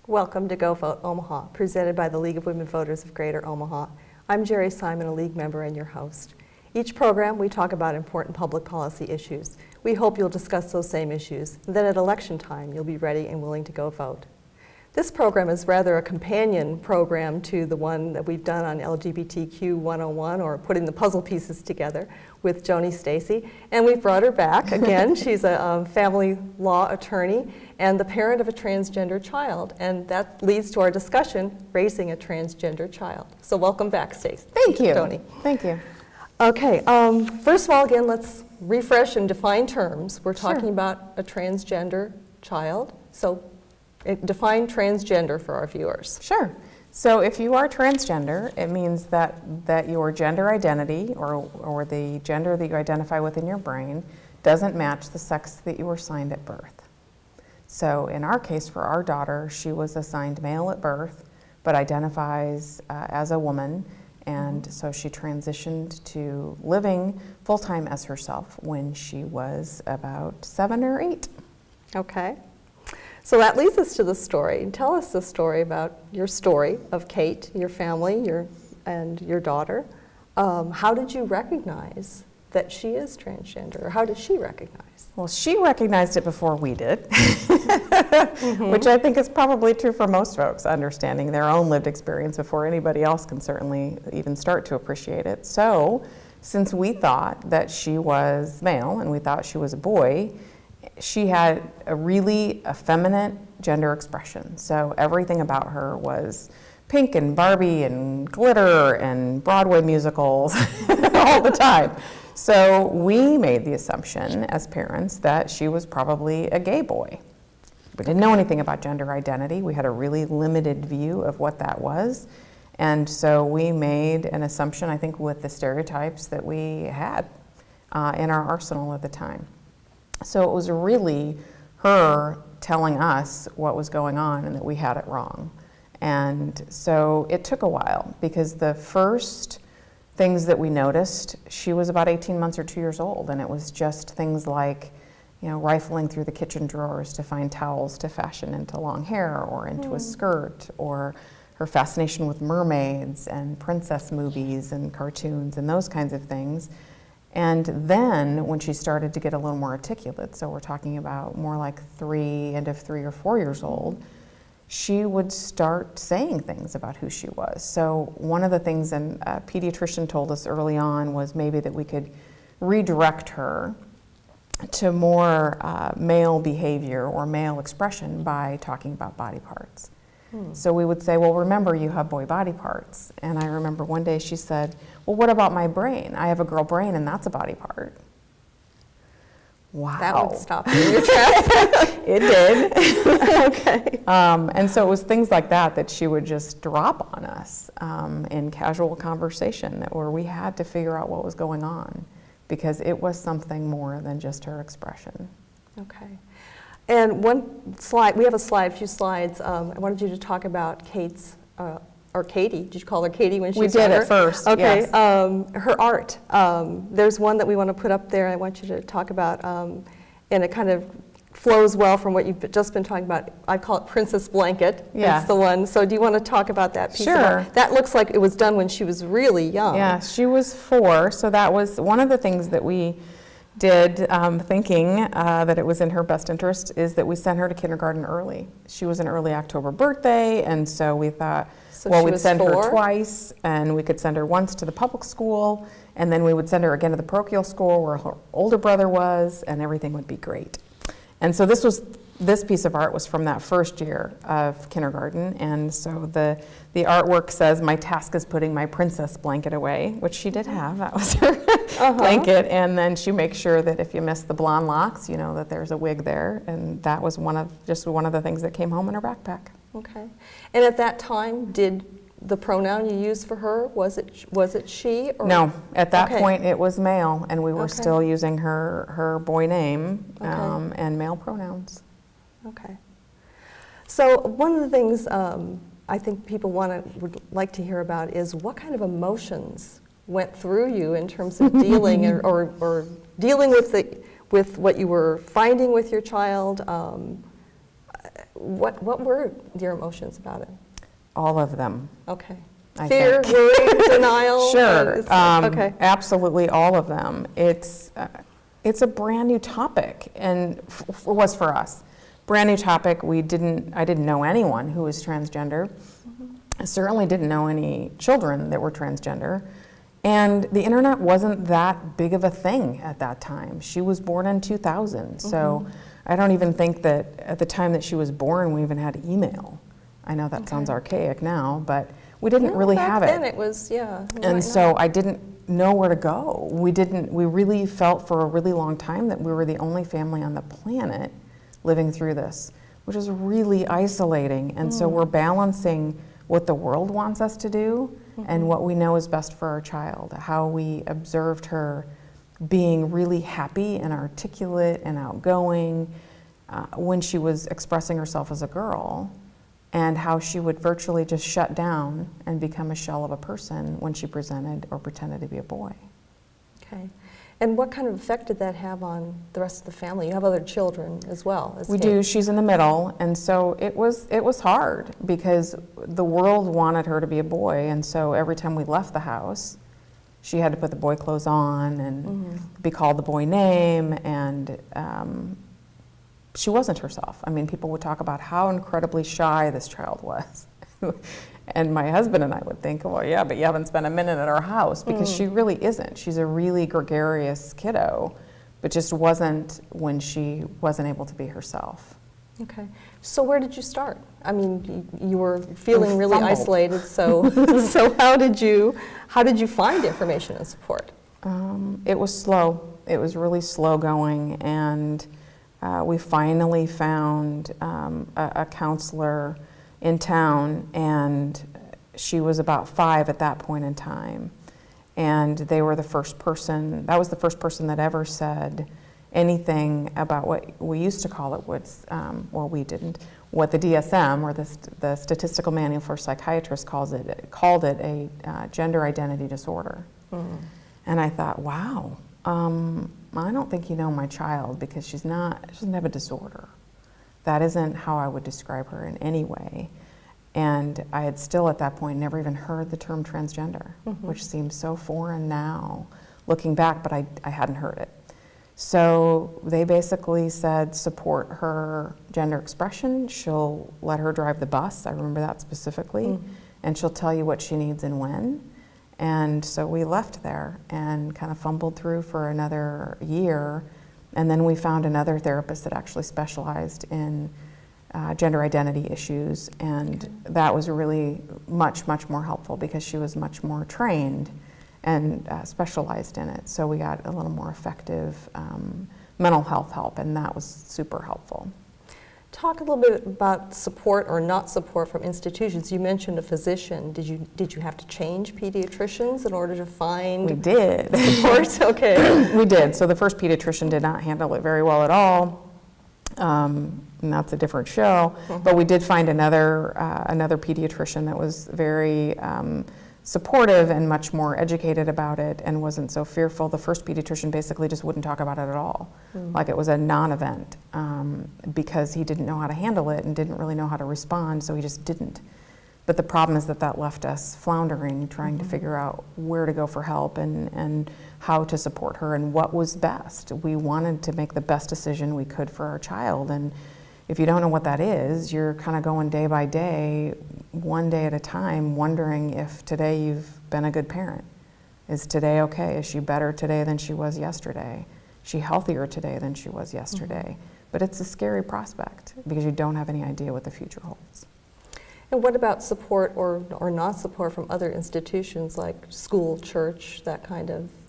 Welcome to Go Vote Omaha, presented by the League of Women Voters of Greater Omaha. I'm Geri Simon, a League member and your host. Each program, we talk about important public policy issues. We hope you'll discuss those same issues, and that at election time, you'll be ready and willing to go vote. This program is rather a companion program to the one that we've done on LGBTQ 101, or putting the puzzle pieces together, with Joni Stacy. And we've brought her back again. She's a family law attorney and the parent of a transgender child. And that leads to our discussion, raising a transgender child. So welcome back, Stacy. Thank you. Joni. Thank you. Okay, first of all, again, let's refresh and define terms. We're talking about a transgender child. So define transgender for our viewers. Sure. So if you are transgender, it means that your gender identity or the gender that you identify with in your brain doesn't match the sex that you were assigned at birth. So in our case, for our daughter, she was assigned male at birth, but identifies as a woman, and so she transitioned to living full-time as herself when she was about 7 or 8. Okay. So that leads us to the story. Tell us the story about your story of Kate, your family, and your daughter. How did you recognize that she is transgender, or how did she recognize? Well, she recognized it before we did, which I think is probably true for most folks, understanding their own lived experience before anybody else can certainly even start to appreciate it. So, since we thought that she was male and we thought she was a boy, she had a really effeminate gender expression. So everything about her was pink and Barbie and glitter and Broadway musicals all the time. So we made the assumption as parents that she was probably a gay boy. We didn't know anything about gender identity. We had a really limited view of what that was. And so we made an assumption, I think, with the stereotypes that we had in our arsenal at the time. So it was really her telling us what was going on and that we had it wrong. And so it took a while, because the first things that we noticed, she was about 18 months or 2 years old, and it was just things like, rifling through the kitchen drawers to find towels to fashion into long hair or into a skirt, or her fascination with mermaids and princess movies and cartoons and those kinds of things. And then when she started to get a little more articulate, so we're talking about more like end of 3 or 4 years old, she would start saying things about who she was. So one of the things a pediatrician told us early on was maybe that we could redirect her to more male behavior or male expression by talking about body parts. So we would say, well, remember, you have boy body parts. And I remember one day she said, well, what about my brain? I have a girl brain, and that's a body part. Wow. That would stop you in your tracks. It did. Okay. And so it was things like that she would just drop on us in casual conversation, where we had to figure out what was going on, because it was something more than just her expression. Okay. And one slide, we have a few slides. I wanted you to talk about Kate's, or Katie. Did you call her Katie when she was younger? We did at first, okay. Yes. Her art. There's one that we want to put up there. I want you to talk about, and it kind of flows well from what you've just been talking about. I call it Princess Blanket. Yes. That's the one. So do you want to talk about that piece? Sure. That looks like it was done when she was really young. Yeah, she was 4, so that was one of the things that we did, thinking that it was in her best interest, is that we sent her to kindergarten early. She was an early October birthday, and so we thought, well, we'd send her twice, and we could send her once to the public school, and then we would send her again to the parochial school where her older brother was, and everything would be great. And so this piece of art was from that first year of kindergarten, and so the artwork says, my task is putting my princess blanket away, which she did have. That was her blanket, and then she makes sure that if you miss the blonde locks, you know that there's a wig there, and that was one of the things that came home in her backpack. Okay. And at that time, did the pronoun you used for her, was it she? Or? No, at that point it was male, and we were still using her boy name and male pronouns. Okay. So one of the things I think people would like to hear about is what kind of emotions went through you in terms of dealing or dealing with what you were finding with your child. what were your emotions about it? All of them. Okay. I Fear, think. worry, denial? Sure. Okay. Absolutely all of them. It's a brand new topic, and it was for us. Brand new topic. I didn't know anyone who was transgender. I certainly didn't know any children that were transgender. And the internet wasn't that big of a thing at that time. She was born in 2000, so I don't even think that at the time that she was born we even had email. I know that sounds archaic now, but we didn't really have it. Back then it was, yeah. And so I didn't know where to go. We really felt for a really long time that we were the only family on the planet living through this, which is really isolating. And so we're balancing what the world wants us to do and what we know is best for our child. How we observed her being really happy and articulate and outgoing when she was expressing herself as a girl, and how she would virtually just shut down and become a shell of a person when she presented or pretended to be a boy. Okay. And what kind of effect did that have on the rest of the family? You have other children as well. We do. She's in the middle, and so it was hard because the world wanted her to be a boy, and so every time we left the house, she had to put the boy clothes on and be called the boy name, and she wasn't herself. I mean, people would talk about how incredibly shy this child was. And my husband and I would think, well, yeah, but you haven't spent a minute at our house, because she really isn't. She's a really gregarious kiddo, but just wasn't when she wasn't able to be herself. Okay. So where did you start? I mean, you were feeling really fumbled. Isolated, so so how did you find information and support? It was slow. It was really slow going, and we finally found a counselor in town, and she was about 5 at that point in time. And they were the first person, that was the first person that ever said anything about what we used to call it was, well, we didn't, what the DSM, or the Statistical Manual for Psychiatrists called it a gender identity disorder. And I thought, wow, I don't think you know my child, because she doesn't have a disorder. That isn't how I would describe her in any way. And I had still at that point never even heard the term transgender, which seems so foreign now, looking back, but I hadn't heard it. So they basically said, support her gender expression. She'll let her drive the bus, I remember that specifically, and she'll tell you what she needs and when. And so we left there and kind of fumbled through for another year. And then we found another therapist that actually specialized in gender identity issues, and that was really much, much more helpful because she was much more trained and specialized in it. So we got a little more effective mental health help, and that was super helpful. Talk a little bit about support or not support from institutions. You mentioned a physician. Did you have to change pediatricians in order to find? We did. Support? Okay. We did. So the first pediatrician did not handle it very well at all. And that's a different show. But we did find another pediatrician that was very supportive and much more educated about it and wasn't so fearful. The first pediatrician basically just wouldn't talk about it at all, like it was a non-event, because he didn't know how to handle it and didn't really know how to respond, so he just didn't. But the problem is that left us floundering, trying to figure out where to go for help and how to support her and what was best. We wanted to make the best decision we could for our child, and if you don't know what that is, you're kind of going day by day, one day at a time, wondering if today you've been a good parent. Is today okay? Is she better today than she was yesterday? Is she healthier today than she was yesterday? But it's a scary prospect because you don't have any idea what the future holds. And what about support or not support from other institutions like school, church,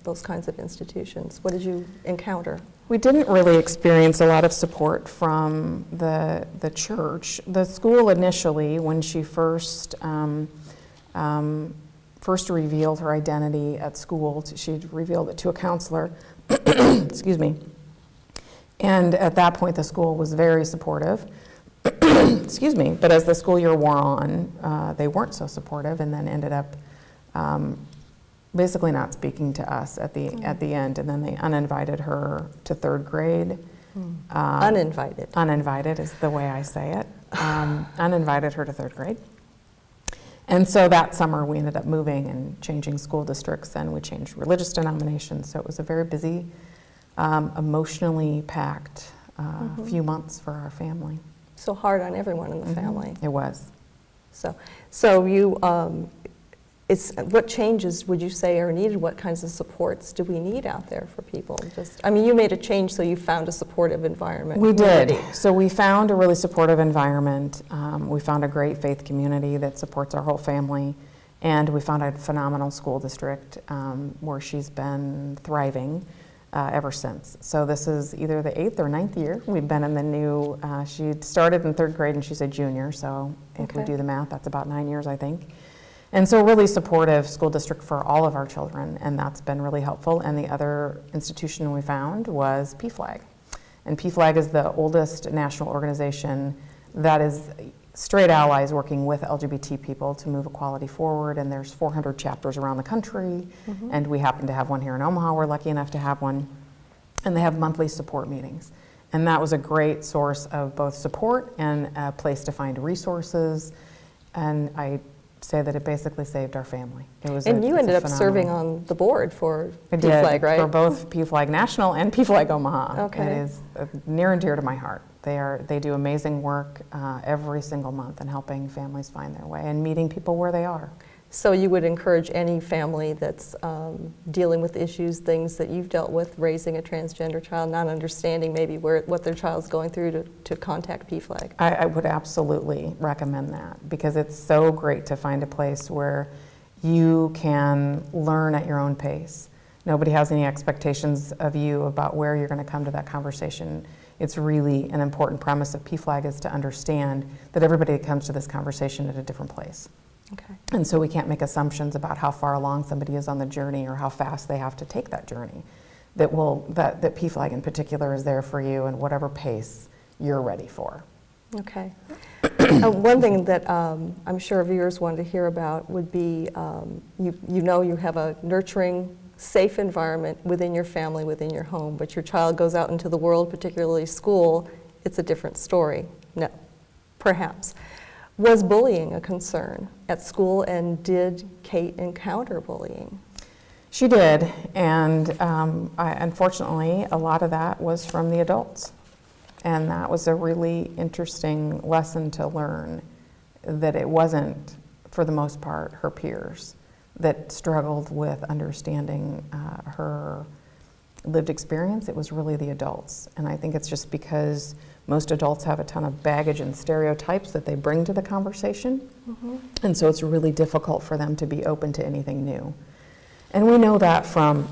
those kinds of institutions? What did you encounter? We didn't really experience a lot of support from the church. The school initially, when she first revealed her identity at school, she revealed it to a counselor, excuse me, and at that point the school was very supportive. Excuse me, but as the school year wore on, they weren't so supportive, and then ended up basically not speaking to us at the end, and then they uninvited her to 3rd grade. Uninvited. Uninvited is the way I say it. and invited her to 3rd grade. And so that summer we ended up moving and changing school districts, and we changed religious denominations. So it was a very busy, emotionally packed few months for our family. So hard on everyone in the family. It was. So you, what changes would you say are needed? What kinds of supports do we need out there for people? I mean, you made a change, so you found a supportive environment. We did. So we found a really supportive environment. We found a great faith community that supports our whole family. And we found a phenomenal school district where she's been thriving ever since. So this is either the 8th or 9th year we've been in the new, she started in 3rd grade and she's a junior, so if we do the math, that's about 9 years, I think. And so a really supportive school district for all of our children, and that's been really helpful. And the other institution we found was PFLAG. And PFLAG is the oldest national organization that is straight allies working with LGBT people to move equality forward, and there's 400 chapters around the country, and we happen to have one here in Omaha. We're lucky enough to have one, and they have monthly support meetings. And that was a great source of both support and a place to find resources, and I say that it basically saved our family. It was and you ended up serving on the board for PFLAG, right? For both PFLAG National and PFLAG Omaha. Okay. It is near and dear to my heart. They do amazing work every single month in helping families find their way and meeting people where they are. So you would encourage any family that's dealing with issues, things that you've dealt with, raising a transgender child, not understanding maybe what their child's going through, to contact PFLAG? I would absolutely recommend that, because it's so great to find a place where you can learn at your own pace. Nobody has any expectations of you about where you're going to come to that conversation. It's really an important premise of PFLAG is to understand that everybody comes to this conversation at a different place. Okay. And so we can't make assumptions about how far along somebody is on the journey or how fast they have to take that journey. That PFLAG in particular is there for you in whatever pace you're ready for. Okay. One thing that I'm sure viewers want to hear about would be, you have a nurturing, safe environment within your family, within your home, but your child goes out into the world, particularly school, it's a different story. No, perhaps. Was bullying a concern at school, and did Kate encounter bullying? She did, and unfortunately, a lot of that was from the adults. And that was a really interesting lesson to learn, that it wasn't, for the most part, her peers that struggled with understanding her lived experience. It was really the adults. And I think it's just because most adults have a ton of baggage and stereotypes that they bring to the conversation. And so it's really difficult for them to be open to anything new. And we know that from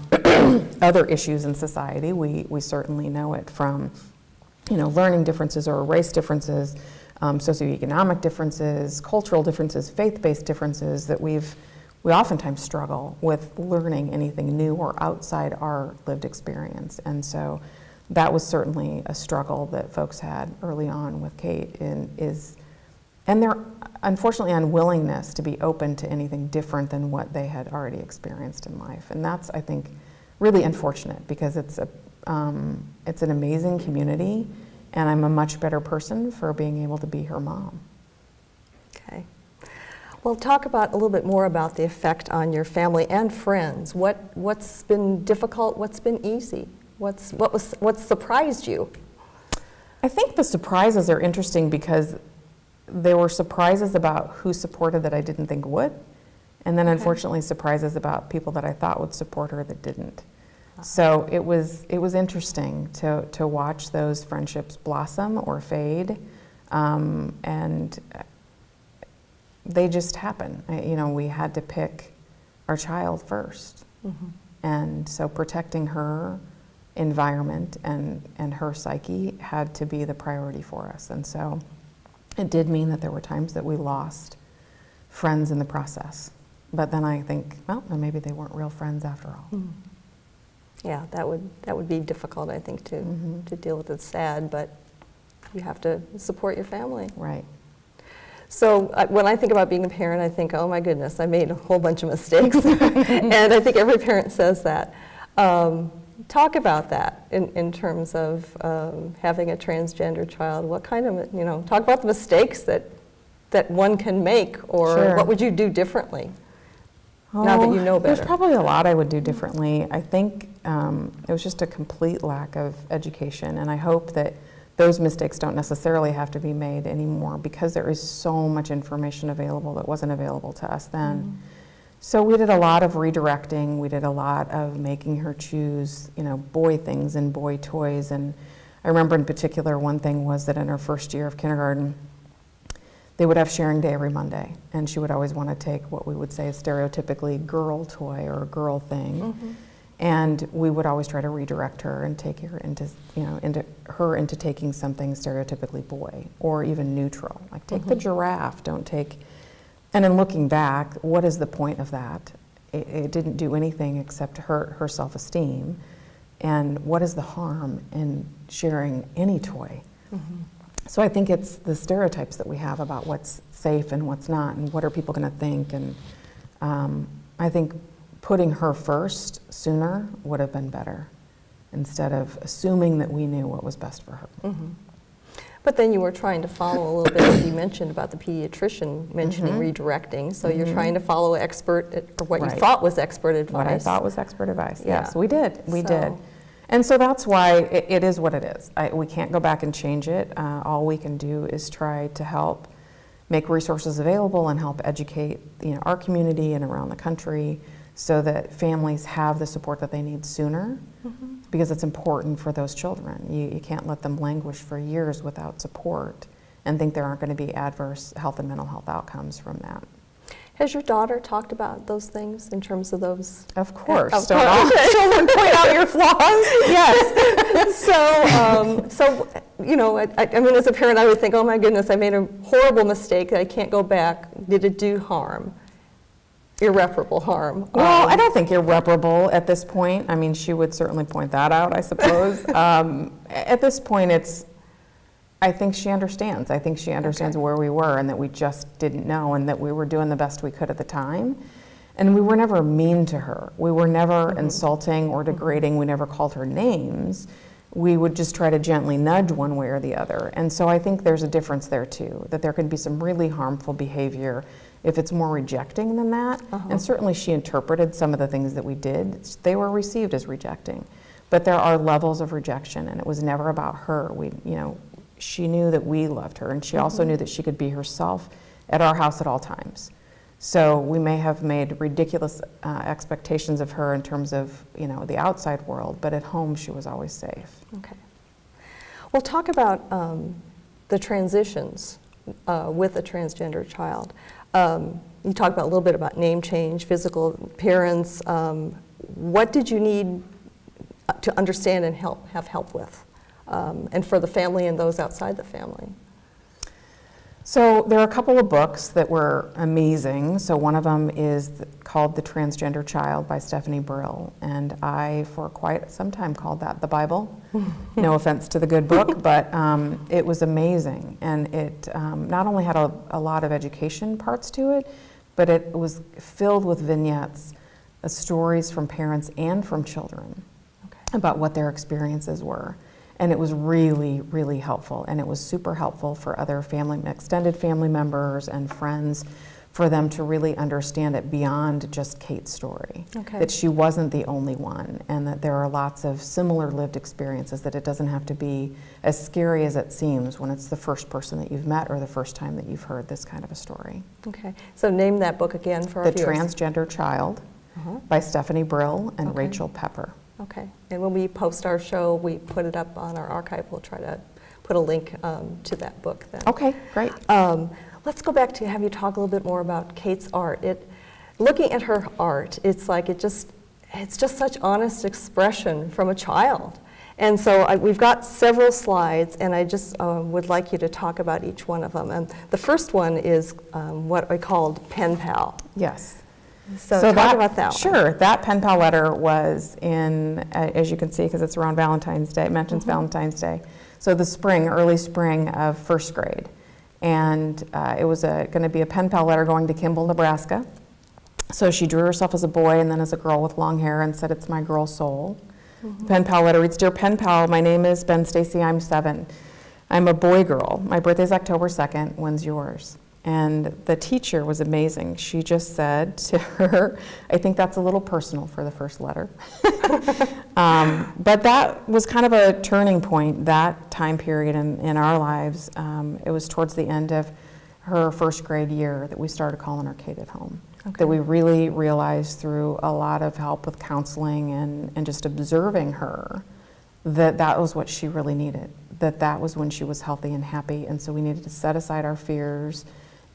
other issues in society. We certainly know it from, learning differences or race differences, socioeconomic differences, cultural differences, faith-based differences, that we oftentimes struggle with learning anything new or outside our lived experience. And so that was certainly a struggle that folks had early on with Kate, and their, unfortunately, unwillingness to be open to anything different than what they had already experienced in life. And that's, I think, really unfortunate, because it's an amazing community, and I'm a much better person for being able to be her mom. Okay. Well, talk about a little bit more about the effect on your family and friends. What's been difficult? What's been easy? What surprised you? I think the surprises are interesting because there were surprises about who supported that I didn't think would, and then unfortunately surprises about people that I thought would support her that didn't. So it was interesting to watch those friendships blossom or fade, and they just happen. We had to pick our child first, and so protecting her environment and her psyche had to be the priority for us. And so it did mean that there were times that we lost friends in the process. But then I think, well, maybe they weren't real friends after all. Yeah, that would be difficult, I think, to deal with. It's sad, but you have to support your family. Right. So when I think about being a parent, I think, oh my goodness, I made a whole bunch of mistakes. And I think every parent says that. Talk about that in terms of having a transgender child. What kind of, talk about the mistakes that one can make, or Sure. what would you do differently? Now that you know better. There's probably a lot I would do differently. I think it was just a complete lack of education, and I hope that those mistakes don't necessarily have to be made anymore, because there is so much information available that wasn't available to us then. Mm-hmm. So we did a lot of redirecting. We did a lot of making her choose, boy things and boy toys. And I remember in particular, one thing was that in her first year of kindergarten, they would have sharing day every Monday, and she would always want to take what we would say is stereotypically girl toy or a girl thing. Mm-hmm. And we would always try to redirect her and take her into taking something stereotypically boy, or even neutral. Like, take the giraffe, don't take. And in looking back, what is the point of that? It didn't do anything except hurt her self-esteem. And what is the harm in sharing any toy? Mm-hmm. So I think it's the stereotypes that we have about what's safe and what's not, and what are people going to think. And I think putting her first sooner would have been better, instead of assuming that we knew what was best for her. Mm-hmm. But then you were trying to follow a little bit, as you mentioned about the pediatrician mentioning redirecting. So you're trying to follow what you thought was expert advice. What I thought was expert advice. Yeah. Yes, we did. We did. And so that's why it is what it is. We can't go back and change it. All we can do is try to help make resources available and help educate our community and around the country, so that families have the support that they need sooner, because it's important for those children. You can't let them languish for years without support and think there aren't going to be adverse health and mental health outcomes from that. Has your daughter talked about those things in terms of those? Of course. Don't all children point out your flaws? Yes. So I mean, as a parent, I would think, oh my goodness, I made a horrible mistake. I can't go back. Did it do harm? Irreparable harm? Well, I don't think irreparable at this point. I mean, she would certainly point that out, I suppose. At this point, I think she understands. I think she understands where we were, and that we just didn't know, and that we were doing the best we could at the time. And we were never mean to her. We were never insulting or degrading. We never called her names. We would just try to gently nudge one way or the other. And so I think there's a difference there too, that there can be some really harmful behavior if it's more rejecting than that. And certainly she interpreted some of the things that we did. They were received as rejecting. But there are levels of rejection, and it was never about her. She knew that we loved her, and she also knew that she could be herself at our house at all times. So we may have made ridiculous expectations of her in terms of the outside world, but at home she was always safe. Okay. Well, talk about the transitions with a transgender child. You talked about a little bit about name change, physical appearance. What did you need to understand and have help with? And for the family and those outside the family? So there are a couple of books that were amazing. So one of them is called The Transgender Child by Stephanie Brill. And I, for quite some time, called that the Bible. No offense to the good book, but it was amazing. And it not only had a lot of education parts to it, but it was filled with vignettes, stories from parents and from children about what their experiences were. And it was really, really helpful. And it was super helpful for other extended family members and friends, for them to really understand it beyond just Kate's story. That she wasn't the only one, and that there are lots of similar lived experiences, that it doesn't have to be as scary as it seems when it's the first person that you've met or the first time that you've heard this kind of a story. Okay, so name that book again for our The viewers. Transgender Child by Stephanie Brill and Rachel Pepper. Okay, and when we post our show, we put it up on our archive. We'll try to put a link to that book then. Okay, great. Let's go back to have you talk a little bit more about Kate's art. Looking at her art, it's like it's just such honest expression from a child. And so we've got several slides, and I just would like you to talk about each one of them. And the first one is what I called Penpal. Yes. So talk about that one. Sure. That Penpal letter was in, as you can see, because it's around Valentine's Day, it mentions Valentine's Day. So the early spring of first grade. And it was going to be a Penpal letter going to Kimball, Nebraska. So she drew herself as a boy and then as a girl with long hair and said, "It's my girl soul." The Penpal letter reads, Dear Penpal, my name is Ben Stacy, I'm 7. I'm a boy girl. My birthday's October 2nd. When's yours? And the teacher was amazing. She just said to her, I think that's a little personal for the first letter. But that was kind of a turning point, that time period in our lives. It was towards the end of her first grade year that we started calling her Kate at home. Okay. That we really realized through a lot of help with counseling and just observing her that that was what she really needed, that was when she was healthy and happy. And so we needed to set aside our fears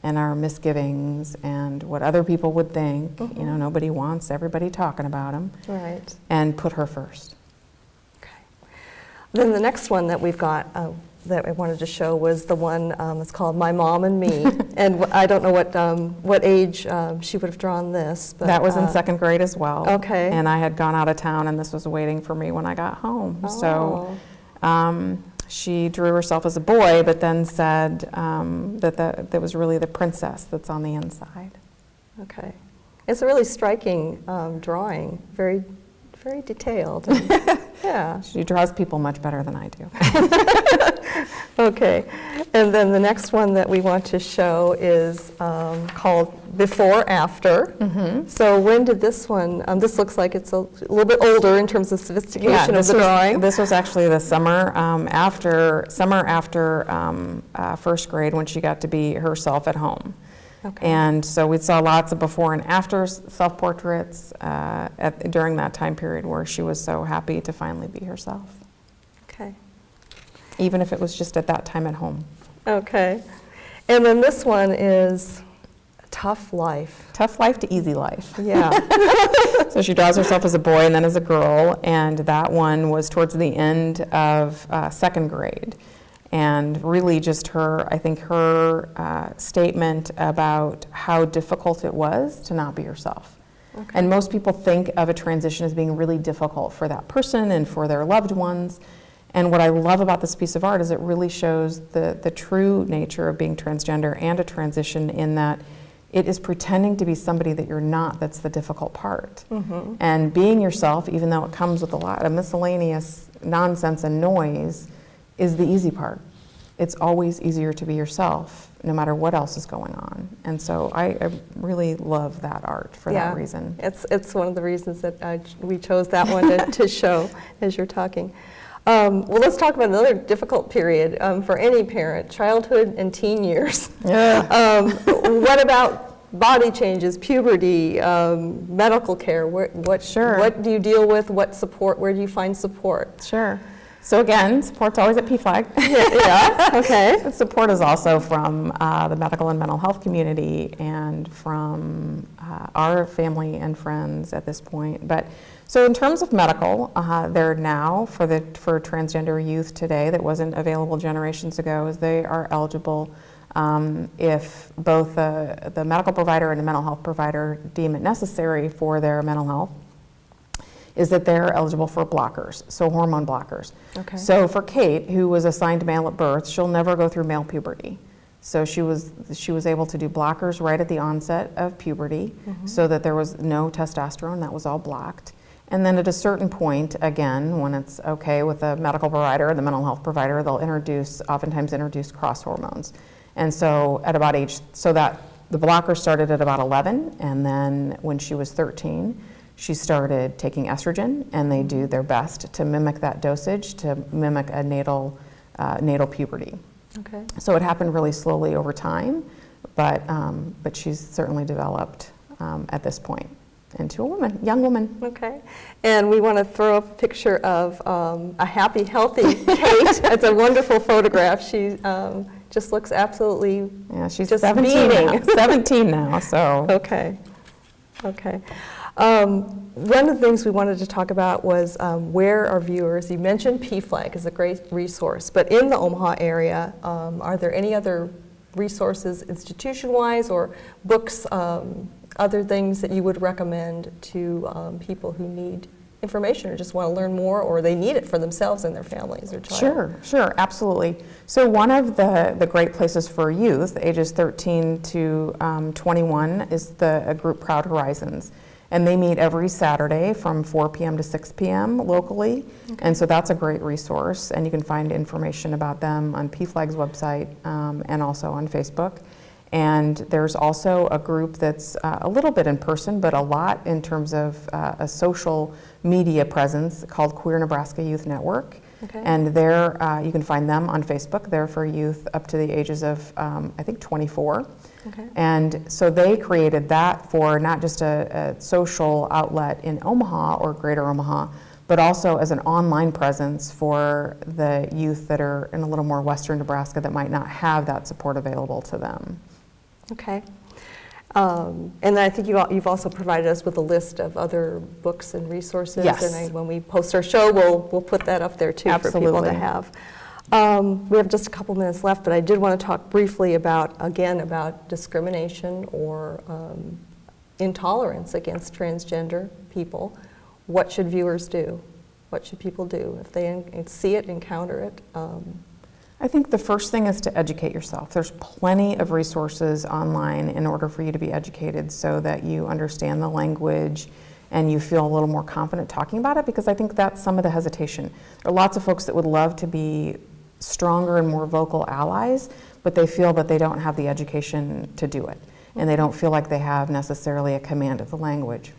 and our misgivings and what other people would think. Mm-hmm. You know, nobody wants everybody talking about them. Right. And put her first. Okay. Then the next one that we've got that I wanted to show was the one that's called My Mom and Me. And I don't know what age she would have drawn this. But, that was in second grade as well. Okay. And I had gone out of town and this was waiting for me when I got home. Oh. So she drew herself as a boy, but then said that was really the princess that's on the inside. Okay. It's a really striking drawing, very, very detailed. Yeah. She draws people much better than I do. Okay. And then the next one that we want to show is called BeforeAfter. Mm-hmm. So when did this one, this looks like it's a little bit older in terms of sophistication of the drawing. This was actually the summer after first grade when she got to be herself at home. Okay. And so we saw lots of before and after self-portraits during that time period where she was so happy to finally be herself. Okay. Even if it was just at that time at home. Okay. And then this one is Tough Life. Tough Life to Easy Life. Yeah. So she draws herself as a boy and then as a girl, and that one was towards the end of second grade. And really just her statement about how difficult it was to not be yourself. Okay. And most people think of a transition as being really difficult for that person and for their loved ones. And what I love about this piece of art is it really shows the true nature of being transgender and a transition in that it is pretending to be somebody that you're not that's the difficult part. Mm-hmm. And being yourself, even though it comes with a lot of miscellaneous nonsense and noise, is the easy part. It's always easier to be yourself, no matter what else is going on. And so I really love that art for that reason. It's one of the reasons that we chose that one to show as you're talking. Well, let's talk about another difficult period for any parent, childhood and teen years. Yeah. What about body changes, puberty, medical care? What do you deal with? What support? Where do you find support? Sure. So again, support's always at PFLAG. Yeah, okay. Support is also from the medical and mental health community and from our family and friends at this point. But so in terms of medical, they're now for transgender youth today that wasn't available generations ago, is they are eligible if both the medical provider and the mental health provider deem it necessary for their mental health, is that they're eligible for blockers, so hormone blockers. Okay. So for Kate, who was assigned male at birth, she'll never go through male puberty. So she was able to do blockers right at the onset of puberty, mm-hmm. so that there was no testosterone, that was all blocked. And then at a certain point, again, when it's okay with the medical provider or the mental health provider, they'll oftentimes introduce cross hormones. And so at about that the blocker started at about 11, and then when she was 13, she started taking estrogen, and they do their best to mimic that dosage, to mimic a natal puberty. Okay. So it happened really slowly over time, but she's certainly developed at this point into a young woman. Okay. And we want to throw up a picture of a happy, healthy Kate. It's a wonderful photograph. She just looks absolutely she's just 17 now. 17 now, so. Okay. Okay. One of the things we wanted to talk about was where our viewers, you mentioned PFLAG is a great resource, but in the Omaha area, are there any other resources institution-wise or books, other things that you would recommend to people who need information or just want to learn more, or they need it for themselves and their families or child? Sure, absolutely. So one of the great places for youth, ages 13 to 21, is a group Proud Horizons. And they meet every Saturday from 4 p.m. to 6 p.m. locally. Okay. And so that's a great resource. And you can find information about them on PFLAG's website and also on Facebook. And there's also a group that's a little bit in person, but a lot in terms of a social media presence called Queer Nebraska Youth Network. Okay. And there, you can find them on Facebook. They're for youth up to the ages of, I think, 24. Okay. And so they created that for not just a social outlet in Omaha or Greater Omaha, but also as an online presence for the youth that are in a little more western Nebraska that might not have that support available to them. Okay. And I think you've also provided us with a list of other books and resources. Yes. And when we post our show, we'll put that up there too. Absolutely. For people to have. We have just a couple minutes left, but I did want to talk briefly about discrimination or intolerance against transgender people. What should viewers do? What should people do if they see it, encounter it? I think the first thing is to educate yourself. There's plenty of resources online in order for you to be educated so that you understand the language and you feel a little more confident talking about it, because I think that's some of the hesitation. There are lots of folks that would love to be stronger and more vocal allies, but they feel that they don't have the education to do it, and they don't feel like they have necessarily a command of the language.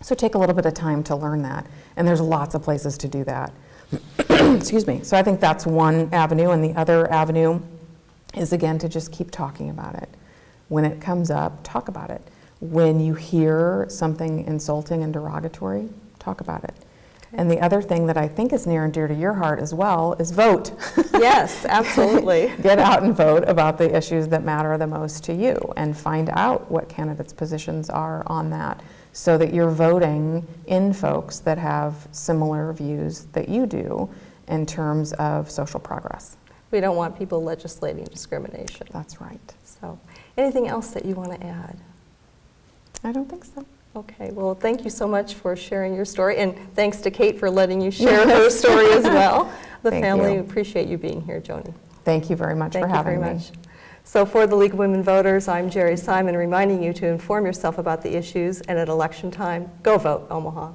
So take a little bit of time to learn that, and there's lots of places to do that. Excuse me. So I think that's one avenue, and the other avenue is, again, to just keep talking about it. When it comes up, talk about it. When you hear something insulting and derogatory, talk about it. Okay. And the other thing that I think is near and dear to your heart as well is vote. Yes, absolutely. Get out and vote about the issues that matter the most to you, and find out what candidates' positions are on that, so that you're voting in folks that have similar views that you do in terms of social progress. We don't want people legislating discrimination. That's right. So, anything else that you want to add? I don't think so. Okay, well, thank you so much for sharing your story, and thanks to Kate for letting you share her story as well. The family appreciate you being here, Joni. Thank you very much for having me. So for the League of Women Voters, I'm Geri Simon, reminding you to inform yourself about the issues, and at election time, go vote, Omaha.